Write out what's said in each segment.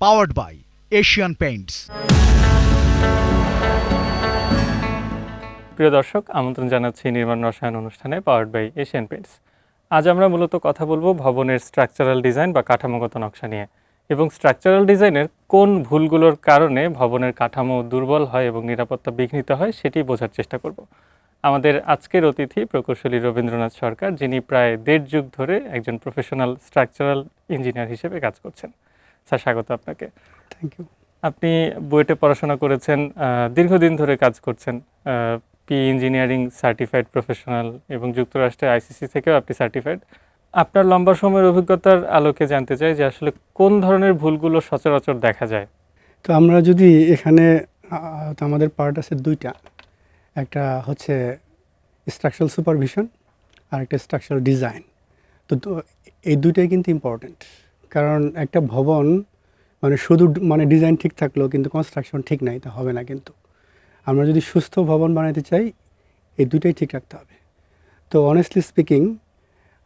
powered by Asian Paints. প্রিয় দর্শক, আমন্ত্রণ জানাচ্ছি নির্মাণ রসায়ন অনুষ্ঠানে পাওয়ার্ড বাই এশিয়ান পেইন্টস। আজ আমরা মূলত কথা বলবো ভবনের স্ট্রাকচারাল ডিজাইন বা কাঠামোগত নকশা নিয়ে, এবং স্ট্রাকচারাল ডিজাইনের কোন ভুলগুলোর কারণে ভবনের কাঠামো দুর্বল হয় এবং নিরাপত্তা বিঘ্নিত হয় সেটি বোঝার চেষ্টা করব। আমাদের আজকের অতিথি প্রকৌশলী রবীন্দ্রনাথ সরকার, যিনি প্রায় 1.5 যুগ ধরে একজন প্রফেশনাল স্ট্রাকচারাল ইঞ্জিনিয়ার হিসেবে কাজ করছেন। স্যার, স্বাগত আপনাকে। Thank you. আপনি বুয়েটে পড়াশোনা করেছেন, দীর্ঘদিন ধরে কাজ করছেন, পি ইঞ্জিনিয়ারিং সার্টিফাইড প্রফেশনাল, এবং যুক্তরাষ্ট্রের আইসিসি থেকেও আপনি সার্টিফাইড। আপনার লম্বা সময়ের অভিজ্ঞতার আলোকে জানতে চাই যে আসলে কোন ধরনের ভুলগুলো সচরাচর দেখা যায়। তো আমরা যদি এখানে তো আমাদের পার্ট আছে দুইটা, একটা হচ্ছে স্ট্রাকচারাল সুপারভিশন আর একটা স্ট্রাকচারাল ডিজাইন। তো এই দুইটাই কিন্তু ইম্পর্ট্যান্ট, কারণ একটা ভবন শুধু ডিজাইন ঠিক থাকলেও কিন্তু কনস্ট্রাকশন ঠিক নাই, তা হবে না। কিন্তু আমরা যদি সুস্থ ভবন বানাতে চাই, এই দুইটাই ঠিক রাখতে হবে। তো অনেস্টলি স্পিকিং,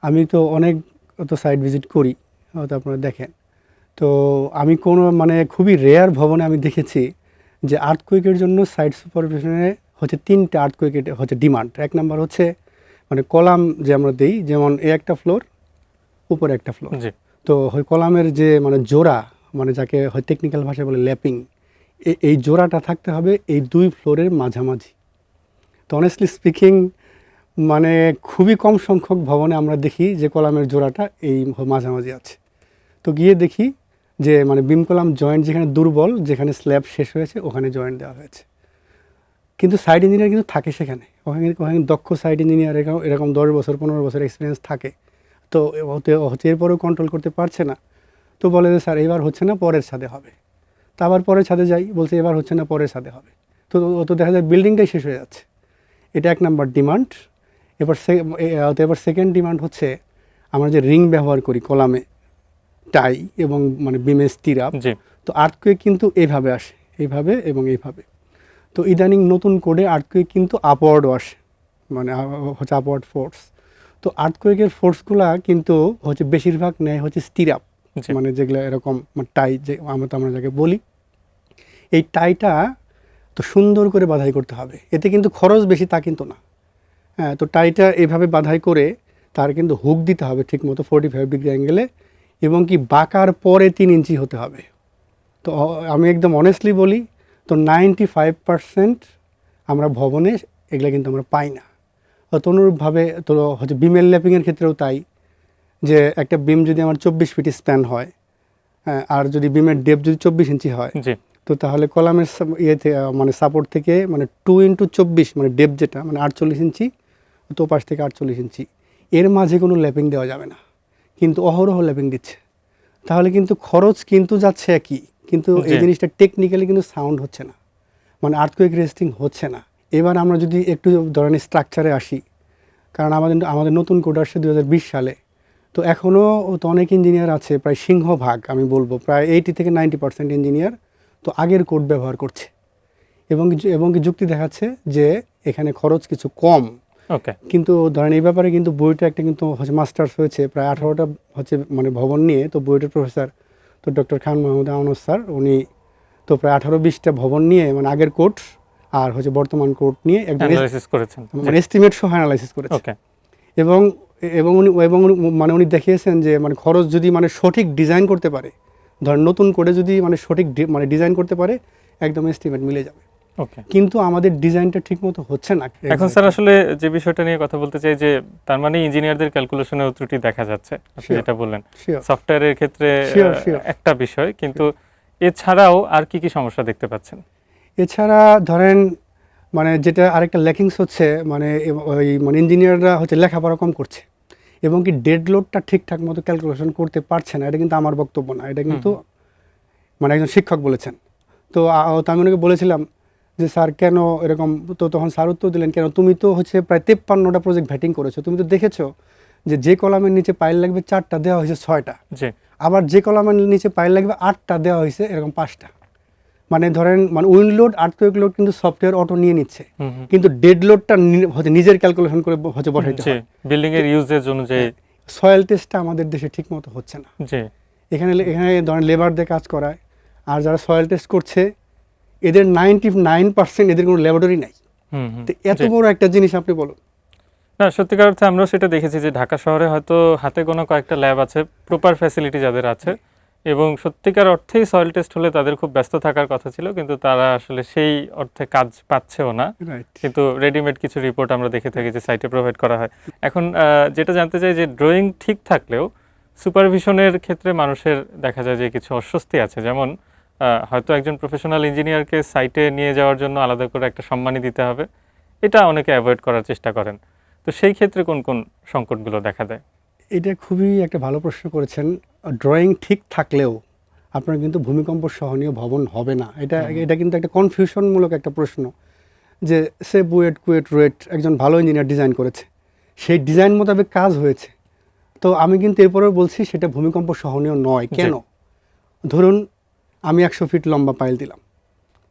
আমি তো অনেক সাইট ভিজিট করি, হয়তো আপনারা দেখেন। তো আমি কোনো খুবই রেয়ার ভবনে আমি দেখেছি যে আর্থকুয়েকের জন্য সাইট সুপারভিশনে হচ্ছে 3টে আর্থকুয়েকের হচ্ছে ডিমান্ড। এক নাম্বার হচ্ছে কলাম যে আমরা দিই, যেমন একটা ফ্লোর উপরে একটা ফ্লোর, তো ওই কলামের যে জোড়া, যাকে হয় টেকনিক্যাল ভাষায় বলে ল্যাপিং, এই জোড়াটা থাকতে হবে এই দুই ফ্লোরের মাঝামাঝি। তো অনেস্টলি স্পিকিং খুবই কম সংখ্যক ভবনে আমরা দেখি যে কলামের জোড়াটা এই মাঝামাঝি আছে। তো গিয়ে দেখি যে বিম কলাম জয়েন্ট যেখানে দুর্বল, যেখানে স্ল্যাব শেষ হয়েছে, ওখানে জয়েন্ট দেওয়া হয়েছে। কিন্তু সাইট ইঞ্জিনিয়ার কিন্তু থাকে সেখানে, ওখানে দক্ষ সাইট ইঞ্জিনিয়ার এরকম 10 বছর 15 বছর এক্সপিরিয়েন্স থাকে। তো হচ্ছে এরপরেও কন্ট্রোল করতে পারছে না। তো বলে যে স্যার এবার হচ্ছে না, পরের ছাদে হবে। তা আবার পরের ছাদে যাই, বলছে এবার হচ্ছে না, পরের ছাদে হবে। তো দেখা যায় বিল্ডিংটাই শেষ হয়ে যাচ্ছে। এটা এক নাম্বার ডিমান্ড। এবার সেকেন্ড ডিমান্ড হচ্ছে আমরা যে রিং ব্যবহার করি কলামে, টাই এবং বিমে স্টিরাপ। তো আর্থকুয়েক কিন্তু এইভাবে আসে, এইভাবে এবং এইভাবে। তো ইদানিং নতুন কোডে আর্থকুয়েক কিন্তু আপওয়ার্ডও আসে, হচ্ছে আপওয়ার্ড ফোর্স। তো আর্থকুয়েকের ফোর্সগুলা কিন্তু হচ্ছে বেশিরভাগ নেয় হচ্ছে স্টিরাপ, যেগুলো এরকম টাই যে আমরা যাকে বলি। এই টাইটা তো সুন্দর করে বাঁধাই করতে হবে, এতে কিন্তু খরচ বেশি তা কিন্তু না। হ্যাঁ, তো টাইটা এভাবে বাঁধাই করে তার কিন্তু হুক দিতে হবে ঠিক মতো 45 ডিগ্রি অ্যাঙ্গেলে, এবং কি বাঁকার পরে 3 ইঞ্চি হতে হবে। তো আমি একদম অনেস্টলি বলি, তো 95% আমরা ভবনে এগুলো কিন্তু আমরা পাই না। তো অনুরূপভাবে তো হচ্ছে বিমের ল্যাপিংয়ের ক্ষেত্রেও তাই, যে একটা বিম যদি আমার 24 ফিট স্প্যান হয়, আর যদি বিমের ডেপথ যদি 24 ইঞ্চি হয়, তো তাহলে কলামের ইয়েতে সাপোর্ট থেকে 2x24 ডেপথ যেটা 48 ইঞ্চি, তো পাশ থেকে 48 ইঞ্চি, এর মাঝে কোনো ল্যাপিং দেওয়া যাবে না। কিন্তু অহরহ ল্যাপিং দিচ্ছে, তাহলে কিন্তু খরচ কিন্তু যাচ্ছে একই, কিন্তু এই জিনিসটা টেকনিক্যালি কিন্তু সাউন্ড হচ্ছে না, আর্থকুয়েক রেজিস্টিং হচ্ছে না। এবার আমরা যদি একটু ধরনের স্ট্রাকচারে আসি, কারণ আমাদের নতুন কোড আসছে 2020 সালে। তো এখনও তো অনেক ইঞ্জিনিয়ার আছে, প্রায় সিংহভাগ আমি বলবো প্রায় 80 থেকে 90% ইঞ্জিনিয়ার তো আগের কোড ব্যবহার করছে, এবং কি যুক্তি দেখাচ্ছে যে এখানে খরচ কিছু কম। কিন্তু ধরেন এই ব্যাপারে কিন্তু বুয়েটে একটা কিন্তু হচ্ছে মাস্টার্স হয়েছে প্রায় 18টা হচ্ছে ভবন নিয়ে। তো বুয়েটের প্রফেসর তো ডক্টর খান মাহমুদ আনোয়ার স্যার, উনি তো প্রায় 18-20টা ভবন নিয়ে আগের কোড আর হচ্ছে বর্তমান কোড নিয়ে একদম এস্টিমেট সহ অ্যানালাইসিস করেছেন। এবং উনি দেখিয়েছেন যে খরচ যদি সঠিক ডিজাইন করতে পারে, ধরেন নতুন কোডে যদি সঠিক ডিজাইন করতে পারে, একদম এস্টিমেট মিলে যাবে। কিন্তু আমাদের ডিজাইনটা ঠিকমতো হচ্ছে না। এখন স্যার আসলে যে বিষয়টা নিয়ে কথা বলতে চাই, যে তার ইঞ্জিনিয়ারদের ক্যালকুলেশনে ত্রুটি দেখা যাচ্ছে, আপনি যেটা বললেন সফটওয়্যারের ক্ষেত্রে একটা বিষয়, কিন্তু এছাড়াও আর কি কি সমস্যা দেখতে পাচ্ছেন? এছাড়া ধরেন যেটা আরেকটা ল্যাকিংস হচ্ছে, ওই ইঞ্জিনিয়াররা হচ্ছে লেখাপড়া কম করছে, এবং কি ডেড লোডটা ঠিকঠাক মতো ক্যালকুলেশন করতে পারছে না। এটা কিন্তু আমার বক্তব্য না, এটা কিন্তু একজন শিক্ষক বলেছেন। তো আমি ওনাকে বলেছিলাম যে স্যার কেন এরকম, তো তখন স্যার উত্তর দিলেন, কেন তুমি তো হচ্ছে প্রায় 53টা প্রজেক্ট ভ্যাটিং করেছো, তুমি তো দেখেছো যে কলামের নিচে পাইল লাগবে 4টা, দেওয়া হয়েছে 6টা, আবার যে কলামের নিচে পাইল লাগবে 8টা, দেওয়া হয়েছে এরকম 5টা। ধরেন উইন্ড লোড, আর্থকুয়েক লোড কিন্তু সফটওয়্যার অটো নিয়ে নিচ্ছে, কিন্তু ডেড লোডটা হচ্ছে নিজের ক্যালকুলেশন করে হচ্ছে বসাইতে হয় বিল্ডিং এর ইউজেজ অনুযায়ী। সয়েল টেস্টটা আমাদের দেশে ঠিকমতো হচ্ছে না। এখানে ধরেন লেবার দিয়ে কাজ করায়, আর যারা সয়েল টেস্ট করছে এদের 99% এদের কোনো ল্যাবরেটরি নাই। তো এত বড় একটা জিনিস আপনি বলুন। না, সত্যিকার অর্থে আমরাও সেটা দেখেছি যে ঢাকা শহরে হয়তো হাতে গোনা কয়েকটা ল্যাব আছে, প্রপার ফ্যাসিলিটি যাদের আছে, এবং সত্যিকার অর্থেই সয়েল টেস্ট হলে তাদের খুব ব্যস্ত থাকার কথা ছিল, কিন্তু তারা আসলে সেই অর্থে কাজ পাচ্ছেও না। কিন্তু রেডিমেড কিছু রিপোর্ট আমরা দেখে থাকি যে সাইটে প্রোভাইড করা হয়। এখন যেটা জানতে চাই যে ড্রয়িং ঠিক থাকলেও সুপারভিশনের ক্ষেত্রে মানুষের দেখা যায় যে কিছু অস্বস্তি আছে, যেমন হয়তো একজন প্রফেশনাল ইঞ্জিনিয়ারকে সাইটে নিয়ে যাওয়ার জন্য আলাদা করে একটা সম্মানী দিতে হবে, এটা অনেকে অ্যাভয়েড করার চেষ্টা করেন। তো সেই ক্ষেত্রে কোন কোন সংকটগুলো দেখা দেয়? এটা খুবই একটা ভালো প্রশ্ন করেছেন। ড্রয়িং ঠিক থাকলেও আপনার কিন্তু ভূমিকম্প সহনীয় ভবন হবে না, এটা কিন্তু একটা কনফিউশনমূলক একটা প্রশ্ন। যে সে বুয়েট কুয়েট রুয়েট একজন ভালো ইঞ্জিনিয়ার ডিজাইন করেছে, সেই ডিজাইন মোতাবেক কাজ হয়েছে, তো আমি কিন্তু এরপরেও বলছি সেটা ভূমিকম্প সহনীয় নয়। কেন? ধরুন আমি 100 ফিট লম্বা পাইল দিলাম,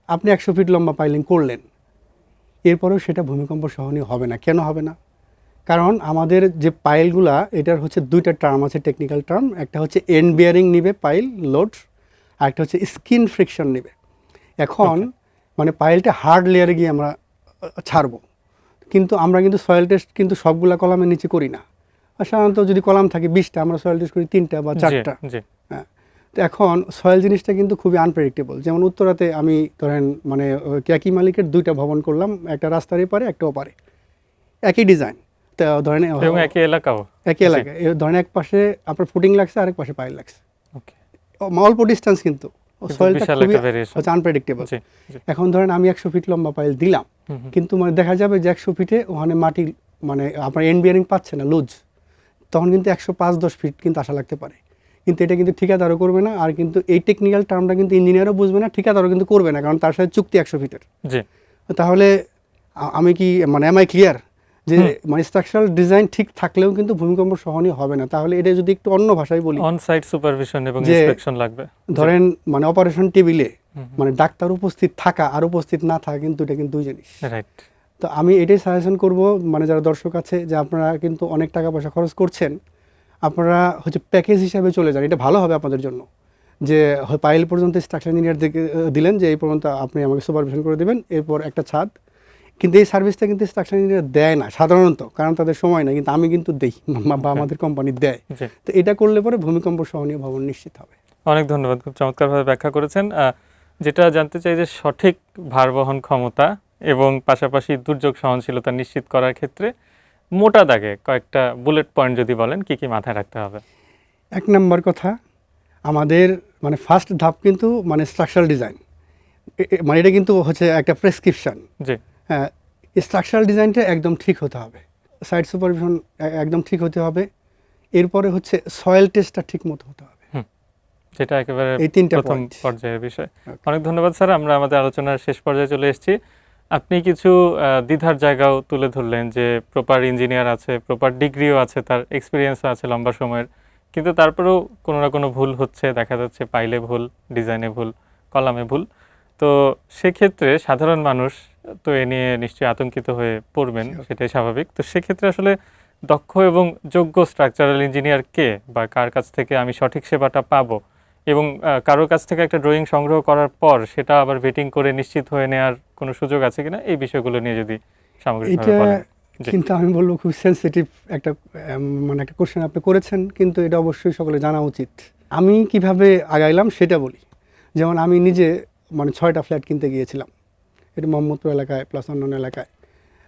আপনি 100 ফিট লম্বা পাইলিং করলেন, এরপরেও সেটা ভূমিকম্প সহনীয় হবে না। কেন হবে না? কারণ আমাদের যে পাইলগুলা, এটার হচ্ছে দুইটা টার্ম আছে, টেকনিক্যাল টার্ম। একটা হচ্ছে এন্ড বিয়ারিং নিবে পাইল লোড, আর একটা হচ্ছে স্কিন ফ্রিকশন নিবে। এখন মানে পাইলটা হার্ড লেয়ারে গিয়ে আমরা ছাড়বো, কিন্তু আমরা কিন্তু সয়েল টেস্ট কিন্তু সবগুলা কলামের নিচে করি না। আর সাধারণত যদি কলাম থাকে 20টা, আমরা সয়েল টেস্ট করি 3টা বা 4টা। হ্যাঁ, তো এখন সয়েল জিনিসটা কিন্তু খুবই আনপ্রেডিক্টেবল। যেমন উত্তরাতে আমি ধরেন মানে একই মালিকের 2টা ভবন করলাম, একটা রাস্তার এপারে একটা ওপারে, একই ডিজাইন, তো ধরেন একই এলাকায় ধরেন এক পাশে আপনার ফুটিং লাগছে, আরেক পাশে পাইল লাগছে, অল্প ডিস্টেন্স, কিন্তু সয়েলটা খুবই আনপ্রেডিক্টেবল। এখন ধরেন আমি 100 ফিট লম্বা পাইল দিলাম, কিন্তু মানে দেখা যাবে যে 100 ফিটে ওখানে মাটি মানে আপনার এন্ড বিয়ারিং পাচ্ছে না, লুজ, তখন কিন্তু 105-10 ফিট কিন্তু আশা লাগতে পারে। কিন্তু এটা কিন্তু ঠিকাদারও করবে না, আর কিন্তু এই টেকনিক্যাল টার্মটা কিন্তু ইঞ্জিনিয়ারও বুঝবে না, ঠিকাদারও কিন্তু করবে না, কারণ তার সাথে চুক্তি 100 ফিটের। তাহলে আমি কি মানে এম আই ক্লিয়ার যে মানে স্ট্রাকচারাল ডিজাইন ঠিক থাকলেও কিন্তু ভূমিকম্প সহনীয় হবে না? তাহলে এটা যদি একটু অন্য ভাষায় বলি, অন সাইট সুপারভিশন এবং ইন্সপেকশন লাগবে। ধরেন মানে অপারেশন টেবিলে মানে ডাক্তার উপস্থিত থাকা আর উপস্থিত না থাকা কিন্তু এটা কিন্তু দুই জিনিস। রাইট। তো আমি এটাই সাজেশন করব মানে যারা দর্শক আছে, যে আপনারা কিন্তু অনেক টাকা পয়সা খরচ করছেন, আপনারা হচ্ছে প্যাকেজ হিসাবে চলে যান, এটা ভালো হবে আপনাদের জন্য। যে পাইল পর্যন্ত স্ট্রাকচার ইঞ্জিনিয়ার দিলেন যে এই পর্যন্ত আপনি আমাকে সুপারভিশন করে দেবেন, এরপর একটা ছাদ। কিন্তু এই সার্ভিসটা কিন্তু স্ট্রাকচার ইঞ্জিনিয়ার দেয় না সাধারণত, কারণ তাদের সময় নেই, কিন্তু আমি কিন্তু দেই বা আমাদের কোম্পানি দেয়। তো এটা করলে পরে ভূমিকম্প সহনীয় ভবন নিশ্চিত হবে। অনেক ধন্যবাদ, খুব চমৎকারভাবে ব্যাখ্যা করেছেন। যেটা জানতে চাই যে সঠিক ভার বহন ক্ষমতা এবং পাশাপাশি দুর্যোগ সহনশীলতা নিশ্চিত করার ক্ষেত্রে মোটা দাগে কয়েকটা বুলেট পয়েন্ট যদি বলেন, কি কি মাথায় রাখতে হবে? 1 নম্বর কথা, আমাদের মানে ফার্স্ট ধাপ কিন্তু মানে স্ট্রাকচারাল ডিজাইন, মানে এটা কিন্তু হচ্ছে একটা প্রেসক্রিপশন। জি হ্যাঁ, স্ট্রাকচারাল ডিজাইনটা একদম ঠিক হতে হবে, সাইট সুপারভিশন একদম ঠিক হতে হবে, এরপরে হচ্ছে সয়েল টেস্টটা ঠিক মতো হতে হবে, যেটা একেবারে প্রথম পর্যায়ের বিষয়। অনেক ধন্যবাদ স্যার, আমরা আমাদের আলোচনার শেষ পর্যায়ে চলে এসেছি। আপনি কিছু দ্বিধার জায়গাও তুলে ধরলেন, যে প্রপার ইঞ্জিনিয়ার আছে, প্রপার ডিগ্রিও আছে, তার এক্সপিরিয়েন্সও আছে লম্বা সময়ের, কিন্তু তারপরেও কোনো না কোনো ভুল হচ্ছে, দেখা যাচ্ছে পাইলে ভুল, ডিজাইনে ভুল, কলামে ভুল। তো সেক্ষেত্রে সাধারণ মানুষ তো এ নিয়ে নিশ্চয়ই আতঙ্কিত হয়ে পড়বেন, সেটাই স্বাভাবিক। তো সেক্ষেত্রে আসলে দক্ষ এবং যোগ্য স্ট্রাকচারাল ইঞ্জিনিয়ার কে, বা কার কাছ থেকে আমি সঠিক সেবাটা পাবো, এবং কারোর কাছ থেকে একটা ড্রয়িং সংগ্রহ করার পর সেটা আবার ভেটিং করে নিশ্চিত হয়ে নেওয়ার কোনো সুযোগ আছে কিনা, এই বিষয়গুলো নিয়ে যদি সামগ্রিকভাবে বলেন। কিন্তু আমি বলবো খুব সেন্সিটিভ একটা মানে একটা কোশ্চেন আপনি করেছেন, কিন্তু এটা অবশ্যই সকলে জানা উচিত। আমি কিভাবে আগাইলাম সেটা বলি। যেমন আমি নিজে মানে 6টা ফ্ল্যাট কিনতে গিয়েছিলাম, এটা মোহাম্মদপুর এলাকায় প্লাস অন্যান্য এলাকায়,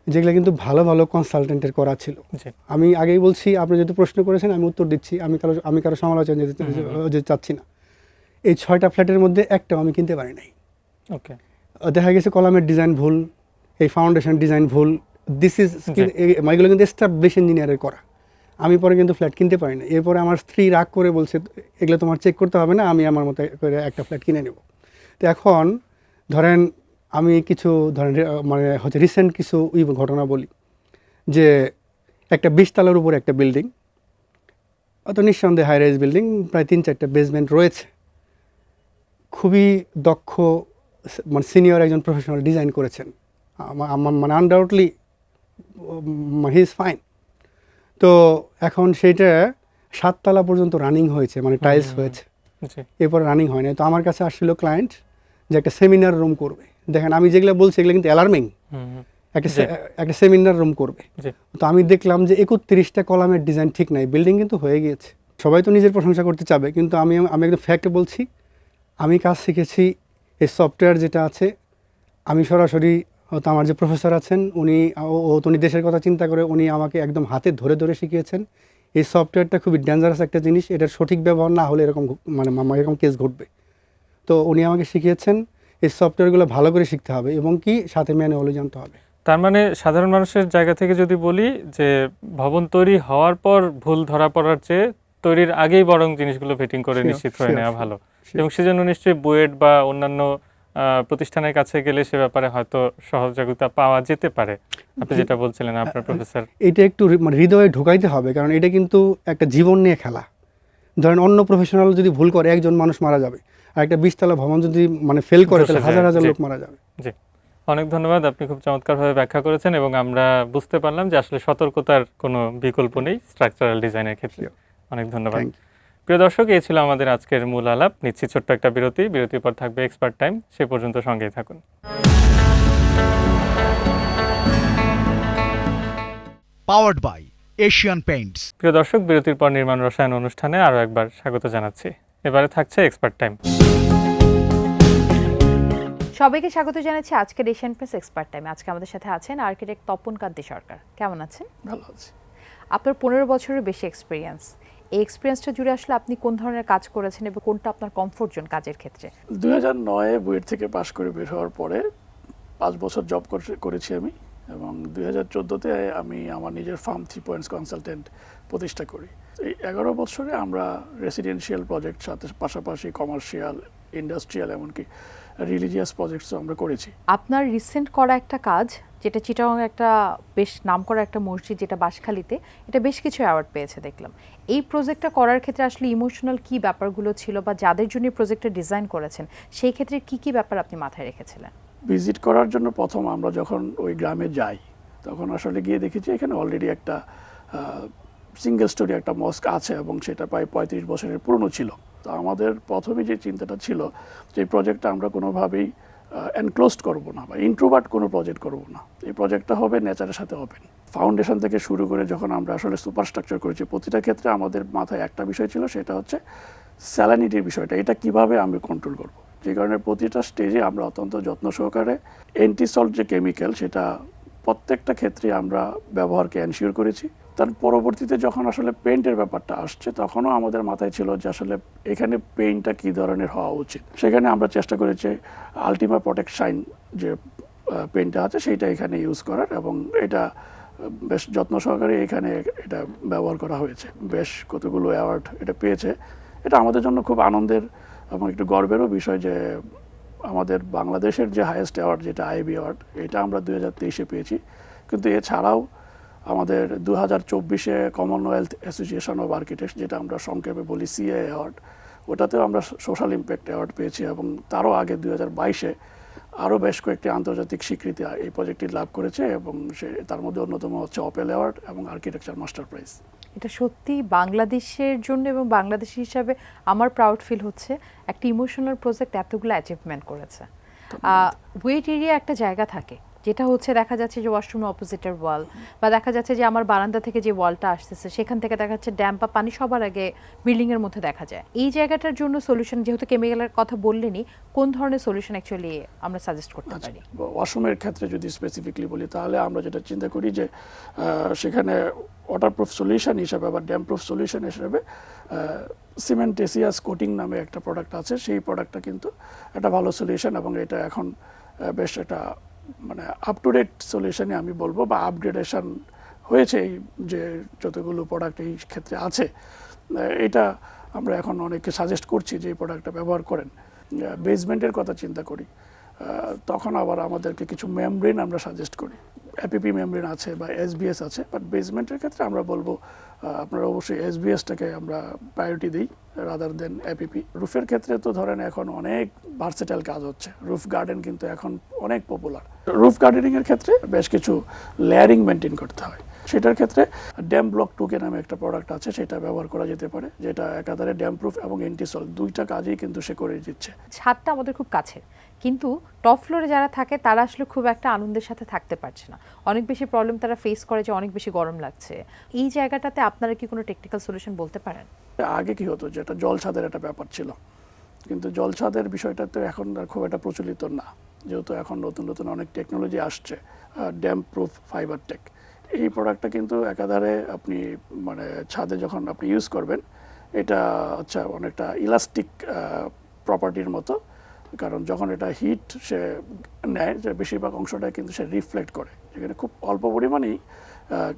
যেগুলো কিন্তু ভালো ভালো কনসালটেন্টের করা ছিল। আমি আগেই বলছি, আপনি যেহেতু প্রশ্ন করেছেন আমি উত্তর দিচ্ছি, আমি কারো সমালোচনা যেতে চাচ্ছি না। এই 6টা ফ্ল্যাটের মধ্যে একটাও আমি কিনতে পারি নাই। ওকে, দেখা গেছে কলামের ডিজাইন ভুল, এই ফাউন্ডেশন ডিজাইন ভুল, এগুলো কিন্তু এস্টাবলিশ ইঞ্জিনিয়ারের করা। আমি পরে কিন্তু ফ্ল্যাট কিনতে পারি না। এরপরে আমার স্ত্রী রাগ করে বলছে, এগুলো তোমার চেক করতে হবে না, আমি আমার মতো করে একটা ফ্ল্যাট কিনে নেব। তো এখন ধরেন আমি কিছু ধরেন মানে হচ্ছে রিসেন্ট কিছু ঘটনা বলি, যে একটা 20 তলার উপরে একটা বিল্ডিং, অত নিঃসন্দেহে হাই রাইজ বিল্ডিং, প্রায় 3-4টা বেসমেন্ট রয়েছে, খুবই দক্ষ মানে সিনিয়র একজন প্রফেশনাল ডিজাইন করেছেন, মানে আনডাউটলি হি ইজ ফাইন। তো এখন সেইটা 7 তলা পর্যন্ত রানিং হয়েছে, মানে টাইলস হয়েছে, জি এরপরে রানিং হয় না। তো আমার কাছে আসছিল ক্লায়েন্ট যে একটা সেমিনার রুম করবে। দেখেন আমি যেগুলো বলছি এগুলো কিন্তু অ্যালার্মিং। হুম হুম, একটা জি। একটা সেমিনার রুম করবে। জি তো আমি দেখলাম যে 31টা কলামের ডিজাইন ঠিক নাই, বিল্ডিং কিন্তু হয়ে গিয়েছে। সবাই তো নিজের প্রশংসা করতে চাবে, কিন্তু আমি আমি একদম ফ্যাক্ট বলছি, আমি কাজ শিখেছি এই সফটওয়্যার যেটা আছে। আমি সরাসরি হয়তো আমার যে প্রফেসর আছেন উনি দেশের কথা চিন্তা করে উনি আমাকে একদম হাতে ধরে ধরে শিখিয়েছেন। এই সফটওয়্যারটা খুবই ডেঞ্জারাস একটা জিনিস, এটার সঠিক ব্যবহার না হলে এরকম এরকম কেস ঘটবে। তো উনি আমাকে শিখিয়েছেন এই সফটওয়্যারগুলো ভালো করে শিখতে হবে এবং কি সাথে ম্যানুয়ালও জানতে হবে। তার মানে সাধারণ মানুষের জায়গা থেকে যদি বলি যে ভবন তৈরি হওয়ার পর ভুল ধরা পড়ার চেয়ে তৈরির আগেই বরং জিনিসগুলো ভেটিং করে Sure, নিশ্চিত হয়ে sure, নেওয়া sure, ভালো। sure. এবং সেজন্য নিশ্চয়ই বুয়েট বা অন্যান্য প্রতিষ্ঠানের কাছে গেলে সে ব্যাপারে হয়তো সহযোগিতা পাওয়া যেতে পারে। আপনি যেটা বলছিলেন আপনার প্রফেসর। এটা একটু হৃদয়ে ঢোকাইতে হবে, কারণ এটা কিন্তু একটা জীবন নিয়ে খেলা। ধরেন অন্য প্রফেশনাল যদি ভুল করে একজন মানুষ মারা যাবে, আর একটা 20 তলা ভবন যদি ফেল করে তাহলে হাজার হাজার লোক মারা যাবে। জি, অনেক ধন্যবাদ। আপনি খুব চমৎকারভাবে ব্যাখ্যা করেছেন এবং আমরা বুঝতে পারলাম যে আসলে সতর্কতার কোনো বিকল্প নেই স্ট্রাকচারাল ডিজাইনের ক্ষেত্রে। অনেক ধন্যবাদ। Thank you. প্রিয় দর্শক, এই ছিল আমাদের আজকের মূল আলাপ। নিচ্ছি ছোট্ট একটা বিরতি। বিরতির পর থাকবে এক্সপার্ট টাইম। সে পর্যন্ত সঙ্গেই থাকুন। Powered by Asian Paints. প্রিয় দর্শক, বিরতির পর নির্মাণ রসায়ন অনুষ্ঠানে আরও একবার স্বাগত জানাচ্ছি। এবারে থাকছে এক্সপার্ট টাইম। সবাইকে স্বাগত জানাচ্ছি আজকের এশিয়ান পেন্টস এক্সপার্ট টাইমে। আজকে আমাদের সাথে আছেন আর্কিটেক্ট তপন কান্তি সরকার। কেমন আছেন? ভালো আছি। আপনার 15 বছরের বেশি এক্সপিরিয়েন্স, এই এক্সপিরিয়েন্সটা জুড়ে আসলে আপনি কোন ধরনের কাজ করেছেন এবং কোনটা আপনার কমফোর্ট জোন কাজের ক্ষেত্রে? 2009-এ বুয়েট থেকে পাশ করে বের হওয়ার পরে 5 বছর জব করেছি আমি, এবং 2014-তে আমি আমার নিজের ফার্ম 3 পয়েন্টস কনসালটেন্ট প্রতিষ্ঠা করি। এই 11 বছরে আমরা রেসিডেন্সিয়াল প্রজেক্ট সাথে পাশাপাশি কমার্শিয়াল, ইন্ডাস্ট্রিয়াল, এমনকি রিলিজিয়াস প্রজেক্টসও আমরা করেছি। আপনার রিসেন্ট করা একটা কাজ, যেটা চিটাগং একটা বেশ নামকরা একটা মসজিদ, যেটা বাঁশখালীতে, এটা বেশ কিছু অ্যাওয়ার্ড পেয়েছে দেখলাম। এই প্রজেক্টটা করার ক্ষেত্রে আসলে ইমোশনাল কি ব্যাপারগুলো ছিল, বা যাদের জন্য প্রজেক্টটা ডিজাইন করেছেন সেই ক্ষেত্রে কি কি ব্যাপার আপনি মাথায় রেখেছিলেন? ভিজিট করার জন্য প্রথম আমরা যখন ওই গ্রামে যাই, তখন আসলে গিয়ে দেখেছি এখানে অলরেডি একটা সিঙ্গেল স্টোরি একটা মস্ক আছে, এবং সেটা প্রায় 35 বছরের পুরনো ছিল। তো আমাদের প্রথমে যে চিন্তাটা ছিল যে এই প্রজেক্টটা আমরা কোনোভাবেই এনক্লোজড করব না বা ইন্ট্রোভার্ট কোনো প্রজেক্ট করব না, এই প্রজেক্টটা হবে নেচারের সাথে ওপেন। ফাউন্ডেশন থেকে শুরু করে যখন আমরা আসলে সুপারস্ট্রাকচার করেছি, প্রতিটা ক্ষেত্রে আমাদের মাথায় একটা বিষয় ছিল, সেটা হচ্ছে স্যালানিটির বিষয়টা, এটা কিভাবে আমি কন্ট্রোল করব। যে কারণে প্রতিটা স্টেজে আমরা অত্যন্ত যত্ন সহকারে অ্যান্টিসল্ট যে কেমিক্যাল, সেটা প্রত্যেকটা ক্ষেত্রে আমরা ব্যবহারকে এনশিওর করেছি। তার পরবর্তীতে যখন আসলে পেইন্টের ব্যাপারটা আসছে, তখনও আমাদের মাথায় ছিল যে আসলে এখানে পেইন্টটা কী ধরনের হওয়া উচিত। সেখানে আমরা চেষ্টা করেছি আলটিমা প্রোটেক্ট শাইন যে পেইন্টটা আছে সেইটা এখানে ইউজ করার, এবং এটা বেশ যত্ন সহকারে এখানে এটা ব্যবহার করা হয়েছে। বেশ কতগুলো অ্যাওয়ার্ড এটা পেয়েছে। এটা আমাদের জন্য খুব আনন্দের এবং একটু গর্বেরও বিষয় যে আমাদের বাংলাদেশের যে হাইয়েস্ট অ্যাওয়ার্ড, যেটা আইবি অ্যাওয়ার্ড, এটা আমরা 2023-এ পেয়েছি। কিন্তু এছাড়াও আমাদের 2024-এ কমনওয়েলথ অ্যাসোসিয়েশন অফ আর্কিটেক্টস, যেটা আমরা সংক্ষেপে বলি সিএ অ্যাওয়ার্ড, ওটাতেও আমরা সোশ্যাল ইম্প্যাক্ট অ্যাওয়ার্ড পেয়েছি। এবং তারও আগে 2022-এ আরও বেশ কয়েকটি আন্তর্জাতিক স্বীকৃতি এই প্রজেক্টটি লাভ করেছে, এবং তার মধ্যে অন্যতম হচ্ছে অপেল অ্যাওয়ার্ড এবং আর্কিটেকচার মাস্টার প্রাইজ। এটা সত্যি বাংলাদেশের জন্য এবং বাংলাদেশি হিসাবে আমার প্রাউড ফিল হচ্ছে, একটা ইমোশনাল প্রজেক্ট এতগুলো অ্যাচিভমেন্ট করেছে। বুয়েট এরিয়া একটা জায়গা থাকে যেটা হচ্ছে দেখা যাচ্ছে যে ওয়াশরুমের অপোজিটের ওয়াল, বা দেখা যাচ্ছে যে আমার বারান্দা থেকে যে ওয়ালটা আসতেছে সেখান থেকে দেখা যাচ্ছে ড্যাম বা পানি সবার আগে বিল্ডিংয়ের মধ্যে দেখা যায়। এই জায়গাটার জন্য সলিউশন, যেহেতু কেমিক্যালের কথা বললেনি, কোন ধরনের সলিউশন অ্যাকচুয়ালি আমরা সাজেস্ট করতে পারি? ওয়াশরুমের ক্ষেত্রে যদি স্পেসিফিকলি বলি, তাহলে আমরা যেটা চিন্তা করি যে সেখানে ওয়াটারপ্রুফ সলিউশন হিসাবে বা ড্যামপ্রুফ সলিউশন হিসাবে সিমেন্টেসিয়াস কোটিং নামে একটা প্রোডাক্ট আছে। সেই প্রোডাক্টটা কিন্তু একটা ভালো সলিউশন, এবং এটা এখন বেশ একটা আপ টু ডেট সলিউশনে আমি বলবো, বা আপগ্রেডেশন হয়েছে এই যে যতগুলো প্রোডাক্ট এই ক্ষেত্রে আছে। এটা আমরা এখন অনেককে সাজেস্ট করছি যে এই প্রোডাক্টটা ব্যবহার করেন। বেসমেন্টের কথা চিন্তা করি, তখন আবার আমাদেরকে কিছু মেমব্রেন আমরা সাজেস্ট করি। এপিপি মেমব্রেন আছে বা এসবিএস আছে, বাট বেসমেন্টের ক্ষেত্রে আমরা বলবো আপনারা অবশ্যই এসবিএসটাকে আমরা প্রায়োরিটি দিই রাদার দেন এপিপি। রুফের ক্ষেত্রে তো ধরেন এখন অনেক ভার্সেটাইল কাজ হচ্ছে, রুফ গার্ডেন কিন্তু এখন অনেক পপুলার। রুফ গার্ডেনিংয়ের ক্ষেত্রে বেশ কিছু লেয়ারিং মেনটেন করতে হয়। সেটার ক্ষেত্রে ড্যাম ব্লক টুকে নামে একটা প্রোডাক্ট আছে, সেটা ব্যবহার করা যেতে পারে, যেটা একাধারে ড্যাম প্রুফ এবং অ্যান্টিসল দুইটা কাজেই কিন্তু সে করে দিচ্ছে। ছাদটা আমাদের খুব কাছের, কিন্তু টপ ফ্লোরে যারা থাকে তারা আসলে খুব একটা আনন্দের সাথে থাকতে পারছে না। অনেক বেশি প্রবলেম তারা ফেস করে যে অনেক বেশি গরম লাগছে। এই জায়গাটাতে আপনারা কি কোনো টেকনিক্যাল সলিউশন বলতে পারেন? আগে কি হতো, যেটা জল ছাদের একটা ব্যাপার ছিল, কিন্তু জল ছাদের বিষয়টা তো এখন আর খুব একটা প্রচলিত না, যেহেতু এখন নতুন নতুন অনেক টেকনোলজি আসছে। ড্যাম প্রুফ ফাইবার টেক এই প্রোডাক্টটা কিন্তু একাধারে আপনি মানে ছাদে যখন আপনি ইউজ করবেন, এটা হচ্ছে অনেকটা ইলাস্টিক প্রপার্টির মতো, কারণ যখন এটা হিট সে নেয়, যে বেশিরভাগ অংশটা কিন্তু সে রিফ্লেক্ট করে, যেখানে খুব অল্প পরিমাণেই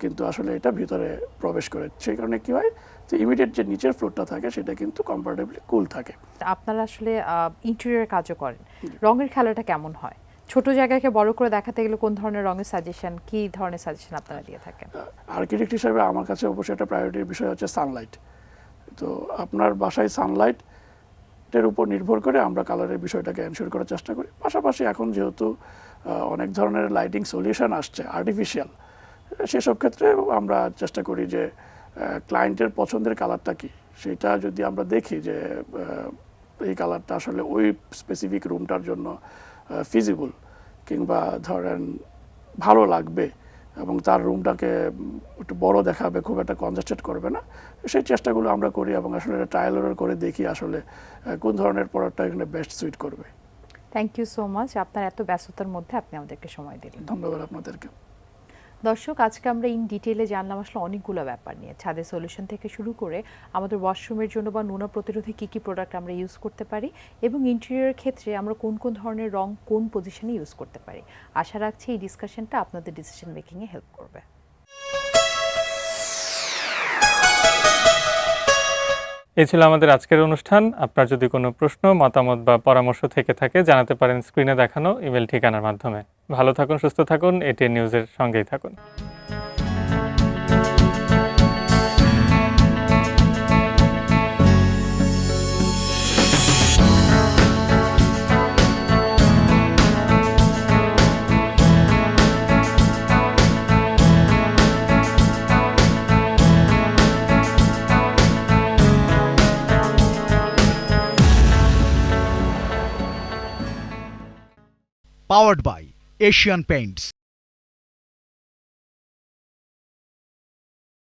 কিন্তু আসলে এটা ভিতরে প্রবেশ করে। সেই কারণে কী হয়, যে ইমিডিয়েট যে নিচের ফ্লোরটা থাকে সেটা কিন্তু কম্পারেটিভলি কুল থাকে। আপনারা আসলে ইন্টেরিয়র কাজও করেন, রঙের খেলাটা কেমন হয়? ছোট জায়গাকে বড় করে দেখাতে গেলে কোন ধরনের রঙের সাজেশন, কি ধরনের সাজেশন আপনারা দিয়ে থাকেন? আর্কিটেক্ট হিসাবে আমার কাছে অবশ্যই একটা প্রায়োরিটির বিষয় হচ্ছে সানলাইট। তো আপনার বাসায় সানলাইটের উপর নির্ভর করে আমরা কালারের বিষয়টাকে এনশিওর করার চেষ্টা করি। পাশাপাশি এখন যেহেতু অনেক ধরনের লাইটিং সলিউশন আসছে আর্টিফিশিয়াল, সেসব ক্ষেত্রে আমরা চেষ্টা করি যে ক্লায়েন্টের পছন্দের কালারটা কি, সেটা যদি আমরা দেখি যে এই কালারটা আসলে ওই স্পেসিফিক রুমটার জন্য ফিজিবল কিংবা ধরেন ভালো লাগবে এবং তার রুমটাকে একটু বড় দেখাবে, খুব একটা কনজেস্টেড করবে না, সেই চেষ্টাগুলো আমরা করি এবং আসলে এটা ট্রায়াল এরর করে দেখি আসলে কোন ধরনের প্রোডাক্টটা এখানে বেস্ট সুইট করবে। থ্যাংক ইউ সো মাচ, আপনার এত ব্যস্ততার মধ্যে আপনি আমাদেরকে সময় দিলেন। ধন্যবাদ আপনাদেরকে। দর্শক, আজকে আমরা ইন ডিটেইলে জানলাম আসলে অনেকগুলো ব্যাপার নিয়ে, ছাদের সলিউশন থেকে শুরু করে আমাদের ওয়াশরুমের জন্য বা নোনা প্রতিরোধী কী কী প্রোডাক্ট আমরা ইউজ করতে পারি, এবং ইন্টেরিয়রের ক্ষেত্রে আমরা কোন কোন ধরনের রং কোন পজিশনে ইউজ করতে পারি। আশা রাখছি এই ডিসকাশনটা আপনাদের ডিসিশন মেকিংয়ে হেল্প করবে। এই ছিল আমাদের আজকের অনুষ্ঠান। আপনার যদি কোনো প্রশ্ন, মতামত বা পরামর্শ থেকে থাকে জানাতে পারেন স্ক্রিনে দেখানো ইমেল ঠিকানার মাধ্যমে। ভালো থাকুন, সুস্থ থাকুন, এটিএন নিউজের সঙ্গেই থাকুন। Powered by Asian Paints.